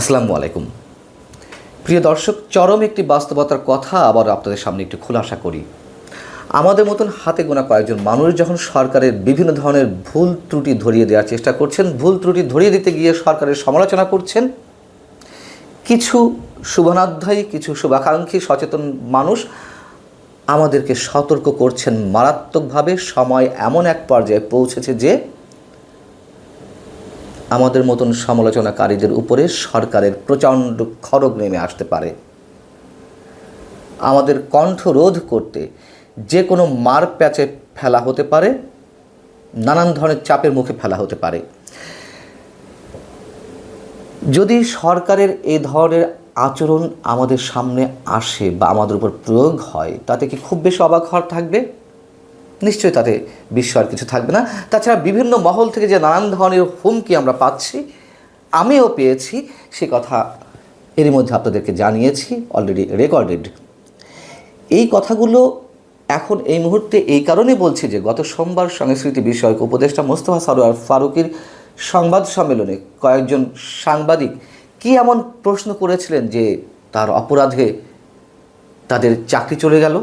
আসসালামু আলাইকুম। প্রিয় দর্শক, চরম একটি বাস্তবতার কথা আবার আপনাদের সামনে একটু খোলাসা করি। আমাদের মতন হাতে গোনা কয়েকজন মানুষ যখন সরকারের বিভিন্ন ধরনের ভুল ত্রুটি ধরিয়ে দেওয়ার চেষ্টা করছেন, ভুল ত্রুটি ধরিয়ে দিতে গিয়ে সরকারের সমালোচনা করছেন, কিছু শুভনাধ্যায়ী, কিছু শুভাকাঙ্ক্ষী সচেতন মানুষ আমাদেরকে সতর্ক করছেন মারাত্মকভাবে। সময় এমন এক পর্যায়ে পৌঁছেছে যে আমাদের মতন সমালোচনাকারীদের উপরে সরকারের প্রচণ্ড খড়গ নেমে আসতে পারে। আমাদের কণ্ঠ রোধ করতে যে কোনো মার প্যাচে ফেলা হতে পারে, নানান ধরনের চাপের মুখে ফেলা হতে পারে। যদি সরকারের এই ধরনের আচরণ আমাদের সামনে আসে বা আমাদের উপর প্রয়োগ হয়, তাতে কি খুব বেশি অবাক হওয়ার থাকবে? নিশ্চয়ই তাতে বিস্ময়ের কিছু থাকবে না। তাছাড়া বিভিন্ন মহল থেকে যে নানান ধরনের হুমকি আমরা পাচ্ছি, আমিও পেয়েছি, সে কথা এরই মধ্যে আপনাদেরকে জানিয়েছি, অলরেডি রেকর্ডেড। এই কথাগুলো এখন এই মুহূর্তে এই কারণে বলছি যে গত সোমবার সংস্কৃতি বিষয়ক উপদেষ্টা মোস্তফা সরোয়ার ফারুকীর সংবাদ সম্মেলনে কয়েকজন সাংবাদিক কি এমন প্রশ্ন করেছিলেন যে তার অপরাধে তাদের চাকরি চলে গেল,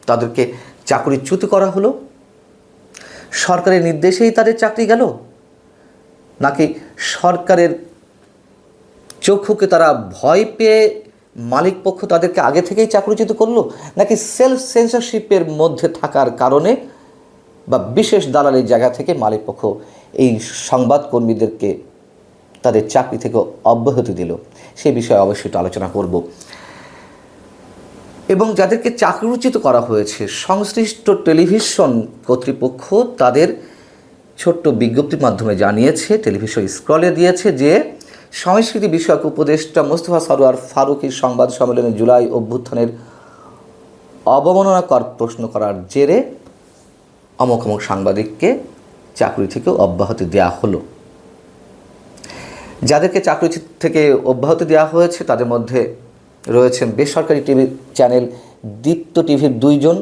তাদেরকে চাকরিচ্যুত করা হলো। সরকারের নির্দেশেই তাদের চাকরি গেল, নাকি সরকারের চক্ষুকে তারা ভয় পেয়ে মালিক পক্ষ তাদেরকে আগে থেকেই চাকরিচ্যুত করলো, নাকি সেলফ সেন্সরশিপের মধ্যে থাকার কারণে বা বিশেষ দালালির জায়গা থেকে মালিক পক্ষ এই সংবাদকর্মীদেরকে তাদের চাকরি থেকে অব্যাহতি দিল? সেই বিষয়ে অবশ্যই আলোচনা করব। এবং যাদেরকে চাকরিচ্যুত করা হয়েছে, সংশ্লিষ্ট টেলিভিশন কর্তৃপক্ষ তাদের ছোট্ট বিজ্ঞপ্তির মাধ্যমে জানিয়েছে, টেলিভিশন স্ক্রলে দিয়েছে যে সংস্কৃতি বিষয়ক উপদেষ্টা মোস্তফা সরোয়ার ফারুকীর সংবাদ সম্মেলনে জুলাই অভ্যুত্থানের অবমাননাকর প্রশ্ন করার জেরে অমুক অমুক সাংবাদিককে চাকরি থেকে অব্যাহতি দেওয়া হলো। যাদেরকে চাকরি থেকে অব্যাহতি দেওয়া হয়েছে তাদের মধ্যে রয়েছেন বেসরকারি টিভি চ্যানেল দীপ্ত টিভির 2 জন,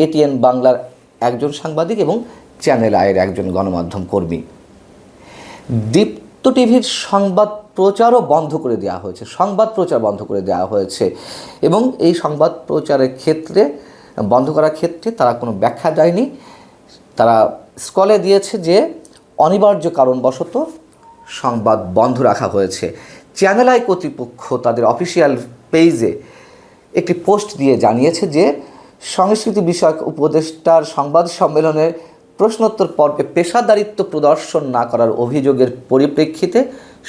এটিএন বাংলার 1 জন সাংবাদিক এবং চ্যানেল আইয়ের 1 জন গণমাধ্যম কর্মী। দীপ্ত টিভির সংবাদ প্রচারও বন্ধ করে দেওয়া হয়েছে, সংবাদ প্রচার বন্ধ করে দেওয়া হয়েছে। এবং এই সংবাদ প্রচারের ক্ষেত্রে বন্ধ করার ক্ষেত্রে তারা কোনো ব্যাখ্যা দেয়নি। তারা স্কলে দিয়েছে যে অনিবার্য কারণবশত সংবাদ বন্ধ রাখা হয়েছে। চ্যানেল আই কর্তৃপক্ষ তাদের অফিসিয়াল পেজে একটি পোস্ট দিয়ে জানিয়েছে যে সংস্কৃতি বিষয়ক উপদেষ্টার সংবাদ সম্মেলনের প্রশ্নোত্তর পর্বে পেশাদারিত্ব প্রদর্শন না করার অভিযোগের পরিপ্রেক্ষিতে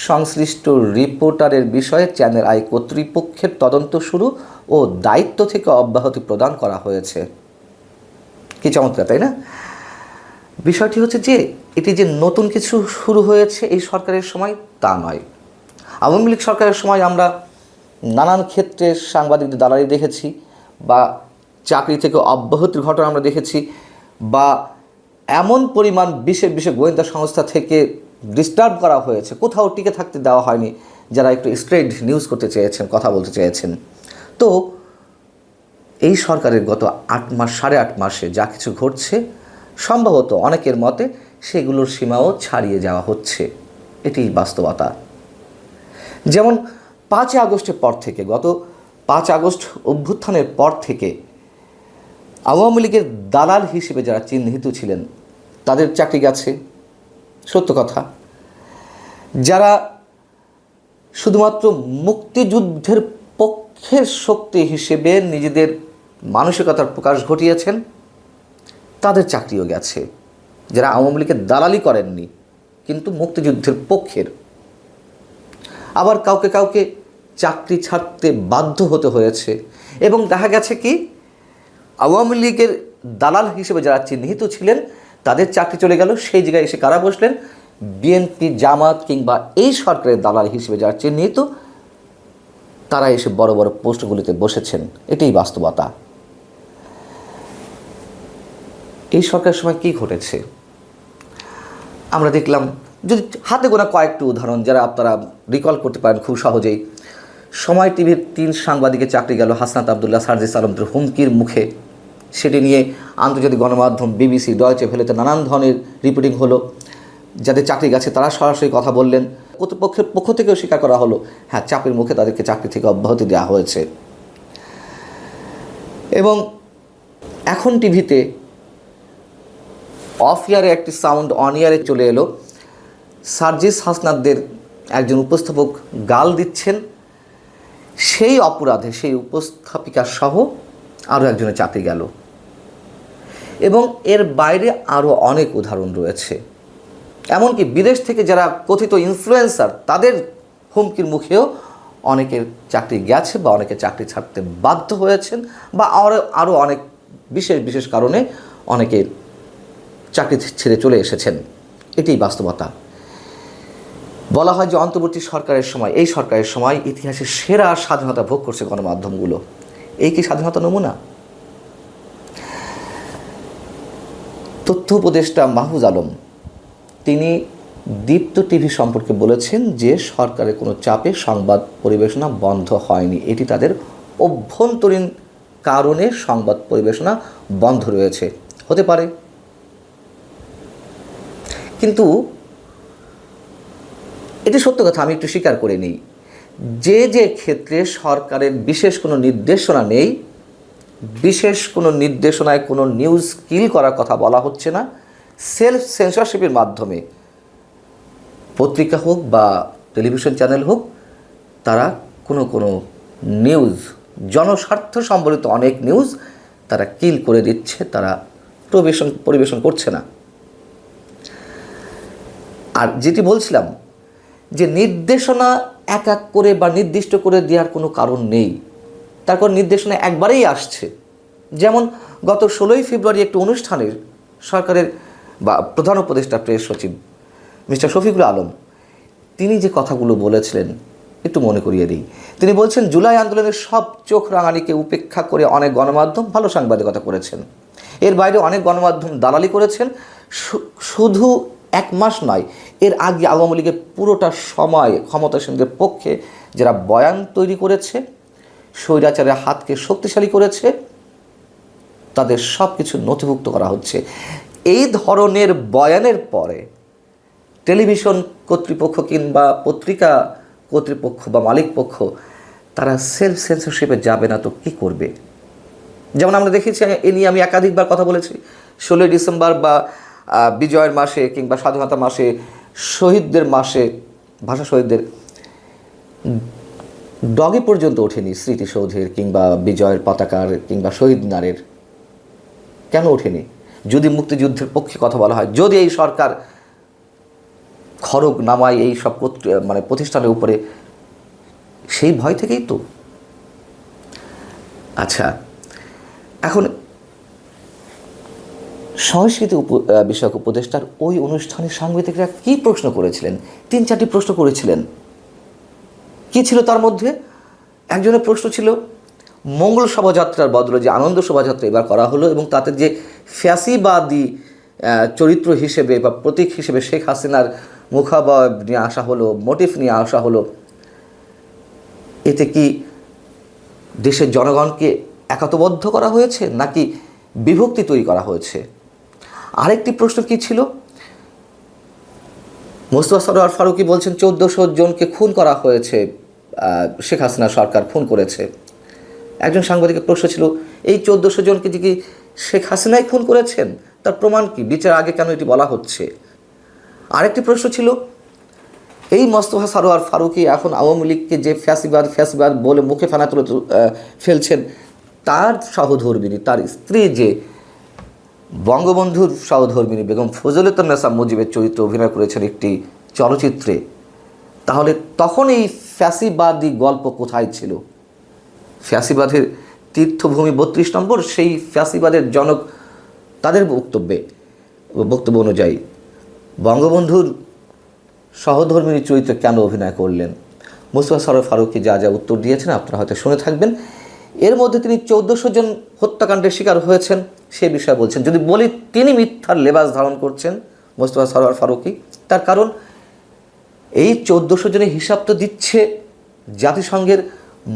সংশ্লিষ্ট রিপোর্টারের বিষয়ে চ্যানেল আই কর্তৃপক্ষের তদন্ত শুরু ও দায়িত্ব থেকে অব্যাহতি প্রদান করা হয়েছে। কি চমৎকার, তাই না? বিষয়টি হচ্ছে যে এটি যে নতুন কিছু শুরু হয়েছে এই সরকারের সময়, তা নয়। আওয়ামী লীগ সরকারের সময় আমরা নানান ক্ষেত্রে সাংবাদিকদের দালালি দেখেছি, বা চাকরি থেকে অব্যাহতির ঘটনা আমরা দেখেছি, বা এমন পরিমাণ বিশেষ বিশেষ গোয়েন্দা সংস্থা থেকে ডিস্টার্ব করা হয়েছে, কোথাও টিকে থাকতে দেওয়া হয়নি যারা একটু স্ট্রেট নিউজ করতে চেয়েছেন, কথা বলতে চেয়েছেন। তো এই সরকারের গত 8 মাস 8.5 মাসে যা কিছু ঘটছে, সম্ভবত অনেকের মতে সেগুলোর সীমাও ছাড়িয়ে যাওয়া হচ্ছে। এটি বাস্তবতা। যেমন 5 আগস্টের পর থেকে, গত 5 আগস্ট অভ্যুত্থানের পর থেকে আওয়ামী লীগের দালাল হিসেবে যারা চিহ্নিত ছিলেন তাদের চাকরি গেছে, সত্য কথা। যারা শুধুমাত্র মুক্তিযুদ্ধের পক্ষের শক্তি হিসেবে নিজেদের মানসিকতার প্রকাশ ঘটিয়েছেন তাদের চাকরিও গেছে। যারা আওয়ামী লীগের দালালি করেননি কিন্তু মুক্তিযুদ্ধের পক্ষের, আবার কাউকে কাউকে চাকরি ছাড়তে বাধ্য হতে হয়েছে। এবং দেখা গেছে কি, আওয়ামী লীগের দালাল হিসেবে যারা চিহ্নিত ছিলেন তাদের চাকরি চলে গেল, সেই জায়গায় এসে কারা বসলেন? বিএনপি, জামাত কিংবা এই সরকারের দালাল হিসেবে যারা চিহ্নিত তারা এসে বড় বড় পোস্টগুলিতে বসেছেন। এটাই বাস্তবতা। এই সরকারের সময় কি ঘটেছে আমরা দেখলাম। যদি হাতে গোনা কয়েকটি উদাহরণ যারা আপনারা রিকল করতে পারেন খুব সহজেই। সময় টিভির 3 সাংবাদিকের চাকরি গেল হাসনাত আবদুল্লাহ, সার্জিস আলমদের হুমকির মুখে। সেটি নিয়ে আন্তর্জাতিক গণমাধ্যম বিবিসি, ডয়েচে ভেলেতে নানান ধরনের রিপোর্টিং হলো। যাদের চাকরি গেছে তারা সরাসরি কথা বললেন। কর্তৃপক্ষের পক্ষ থেকেও স্বীকার করা হলো, হ্যাঁ চাপের মুখে তাদেরকে চাকরি থেকে অব্যাহতি দেওয়া হয়েছে। এবং এখন টিভিতে অফ ইয়ারে একটি সাউন্ড অন ইয়ারে চলে এলো, সার্জিস হাসনাতদের একজন উপস্থাপক গাল দিচ্ছেন, সেই অপরাধে সেই উপস্থাপিকা সহ আরও একজনের চাকরি গেল। এবং এর বাইরে আরও অনেক উদাহরণ রয়েছে, এমনকি বিদেশ থেকে যারা কথিত ইনফ্লুয়েন্সার তাদের হুমকির মুখেও অনেকের চাকরি গেছে বা অনেকে চাকরি ছাড়তে বাধ্য হয়েছেন, বা আরও অনেক বিশেষ বিশেষ কারণে অনেকে চাকরি ছেড়ে চলে এসেছেন। এটাই বাস্তবতা। বলা হয় যে অন্তর্বর্তী সরকারের সময়, এই সরকারের সময় ইতিহাসের সেরা স্বাধীনতা ভোগ করছে গণমাধ্যমগুলো। এই কি স্বাধীনতা নমুনা? তথ্য উপদেষ্টা মাহফুজ আলম তিনি দীপ্ত টিভি সম্পর্কে বলেছেন যে সরকারের কোনো চাপে সংবাদ পরিবেশনা বন্ধ হয়নি, এটি তাদের অভ্যন্তরীণ কারণে সংবাদ পরিবেশনা বন্ধ রয়েছে। হতে পারে, কিন্তু এটি সত্য কথা, আমি একটু স্বীকার করে নিই। যে ক্ষেত্রে সরকারের বিশেষ কোনো নির্দেশনা নেই, বিশেষ কোনো নির্দেশনায় কোনো নিউজ কিল করার কথা বলা হচ্ছে না, সেলফ সেন্সরশিপের মাধ্যমে পত্রিকা হোক বা টেলিভিশন চ্যানেল হোক, তারা কোনো নিউজ, জনস্বার্থ সম্বলিত অনেক নিউজ তারা কিল করে দিচ্ছে, তারা পরিবেশন করছে না। আর যেটি বলছিলাম যে নির্দেশনা এক এক করে বা নির্দিষ্ট করে দেওয়ার কোনো কারণ নেই, তারপর নির্দেশনা একবারেই আসছে। যেমন গত 16ই ফেব্রুয়ারি একটি অনুষ্ঠানের সরকারের বা প্রধান উপদেষ্টা প্রেস সচিব মিস্টার শফিকুল আলম তিনি যে কথাগুলো বলেছিলেন একটু মনে করিয়ে দিই। তিনি বলছেন, জুলাই আন্দোলনের সব চোখ রাঙানিকে উপেক্ষা করে অনেক গণমাধ্যম ভালো সাংবাদিকতা করেছেন, এর বাইরে অনেক গণমাধ্যম দালালি করেছেন। শুধু এক মাস নয়, এর আগে আওয়ামী লীগের পুরোটা সময় ক্ষমতাসীনদের পক্ষে যারা বয়ান তৈরি করেছে, স্বৈরাচারের হাতকে শক্তিশালী করেছে, তাদের সব কিছু নথিভুক্ত করা হচ্ছে। এই ধরনের বয়ানের পরে টেলিভিশন কর্তৃপক্ষ কিংবা পত্রিকা কর্তৃপক্ষ বা মালিক পক্ষ তারা সেলফ সেন্সরশিপে যাবে না তো কী করবে? যেমন আমরা দেখেছি, এ নিয়ে আমি একাধিকবার কথা বলেছি, 16ই ডিসেম্বর বা বিজয়ের মাসে কিংবা স্বাধীনতা মাসে, শহীদদের মাসে, ভাষা শহীদদের ডগে পর্যন্ত ওঠেনি স্মৃতিসৌধের কিংবা বিজয়ের পতাকার কিংবা শহীদ মিনারের। কেন ওঠেনি? যদি মুক্তিযুদ্ধের পক্ষে কথা বলা হয়, যদি এই সরকার খড়গ নামায় এই সব প্রতিষ্ঠানের উপরে, সেই ভয় থেকেই তো। আচ্ছা, এখন সংস্কৃতি বিষয়ক উপদেষ্টার ওই অনুষ্ঠানে সাংবাদিকরা কী প্রশ্ন করেছিলেন? 3-4টি প্রশ্ন করেছিলেন। কি ছিল তার মধ্যে? একজনের প্রশ্ন ছিল মঙ্গল শোভাযাত্রার বদলে যে আনন্দ শোভাযাত্রা এবার করা হলো এবং তাতে যে ফ্যাসিবাদী চরিত্র হিসেবে বা প্রতীক হিসেবে শেখ হাসিনার মুখাবয়ব নিয়ে আসা হলো, মোটিভ নিয়ে আসা হলো, এতে কি দেশের জনগণকে একাত্মবদ্ধ করা হয়েছে নাকি বিভক্তি তৈরি করা হয়েছে? আরেকটি প্রশ্ন কি ছিল? মোস্তফা সরোয়ার ফারুকী বলছেন 1400 জনকে খুন করা হয়েছে, শেখ হাসিনা সরকার খুন করেছে। একজন সাংবাদিকের প্রশ্ন ছিল, এই 1400 জনকে কি শেখ হাসিনাই খুন করেছেন? তার প্রমাণ কি? বিচার আগে কেন এটি বলা হচ্ছে? আরেকটি প্রশ্ন ছিল, এই মোস্তফা সরোয়ার ফারুকী এখন আওয়ামী লীগকে যে ফ্যাসিবাদ বলে মুখে ফেনা তুলে ফেলছেন, তার সহধর্মিণী, তার স্ত্রী যে বঙ্গবন্ধুর সহধর্মিণী বেগম ফজিলাতুন্নেসা মুজিবের চরিত্রে অভিনয় করেছেন একটি চলচ্চিত্রে, তাহলে তখন এই ফ্যাসিবাদী গল্প কোথায় ছিল? ফ্যাসিবাদের তীর্থভূমি 32 নম্বর, সেই ফ্যাসিবাদের জনক তাদের বক্তব্য অনুযায়ী বঙ্গবন্ধুর সহধর্মিণী চরিত্রে কেন অভিনয় করলেন? মোস্তফা সরোয়ার ফারুকী যা উত্তর দিয়েছেন আপনারা হয়তো শুনে থাকবেন। এর মধ্যে তিনি 1400 জন হত্যাকাণ্ডের শিকার হয়েছেন সে বিষয়ে বলছেন। যদি বলি তিনি মিথ্যার লেবাস ধারণ করছেন মোস্তফা সরোয়ার ফারুকী, তার কারণ এই 1400 জনের হিসাব তো দিচ্ছে জাতিসংঘের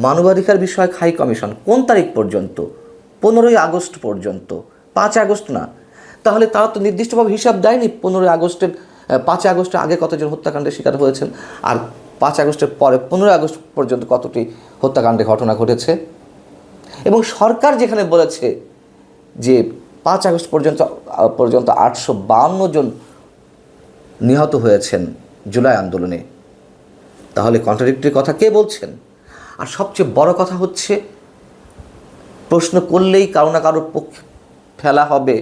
মানবাধিকার বিষয়ক হাই কমিশন। কোন তারিখ পর্যন্ত? 15ই আগস্ট পর্যন্ত, 5 আগস্ট না। তাহলে তারা তো নির্দিষ্টভাবে হিসাব দেয়নি 15ই আগস্টের 5 আগস্টের আগে কতজন হত্যাকাণ্ডের শিকার হয়েছেন, আর 5 আগস্টের পরে 15 আগস্ট পর্যন্ত কতটি হত্যাকাণ্ডের ঘটনা ঘটেছে। এবং সরকার যেখানে বলেছে যে 5 আগস্ট পর্যন্ত 852 জন নিহত হয়েছেন জুলাই আন্দোলনে, তাহলে কন্ট্রাডিক্টরি কথা কে বলছেন? আর সবচেয়ে বড় কথা হচ্ছে, প্রশ্ন করলেই কারো না কারোর পক্ষে ফেলা হবে,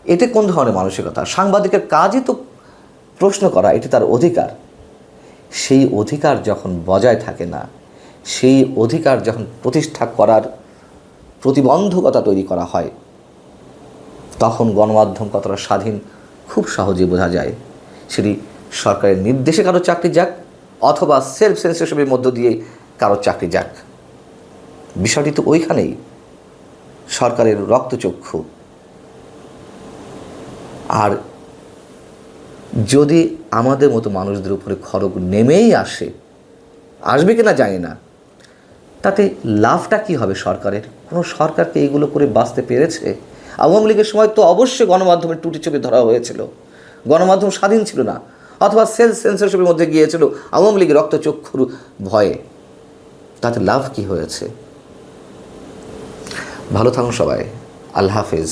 এটা কোন ধরনের মানসিকতা? সাংবাদিকের কাজই তো প্রশ্ন করা, এটি তার অধিকার। সেই অধিকার যখন বজায় থাকে না, সেই অধিকার যখন প্রতিষ্ঠা করার প্রতিবন্ধকতা তৈরি করা হয়, তখন গণমাধ্যম কতটা স্বাধীন খুব সহজে বোঝা যায়। সেটি সরকারের নির্দেশে কারো চাকরি যাক অথবা সেলফ সেন্সরশিপের মধ্য দিয়ে কারো চাকরি যাক, বিষয়টি তো ওইখানেই। সরকারের রক্তচক্ষু। আর যদি আমাদের মতো মানুষদের উপরে খড়গ নেমেই আসবে কিনা জানি না, তাতে লাভটা কী হবে সরকারের? কোনো সরকারকে এইগুলো করে বাঁচতে পেরেছে? আওয়ামী লীগের সময় তো অবশ্যই গণমাধ্যমের টুটি ছবি ধরা হয়েছিল, গণমাধ্যম স্বাধীন ছিল না, অথবা সেলফ সেন্সরশিপের মধ্যে গিয়েছিল আওয়ামী লীগের রক্তচক্ষুর ভয়ে। তাতে লাভ কি হয়েছে? ভালো থাকুন সবাই। আল্লাহ হাফেজ।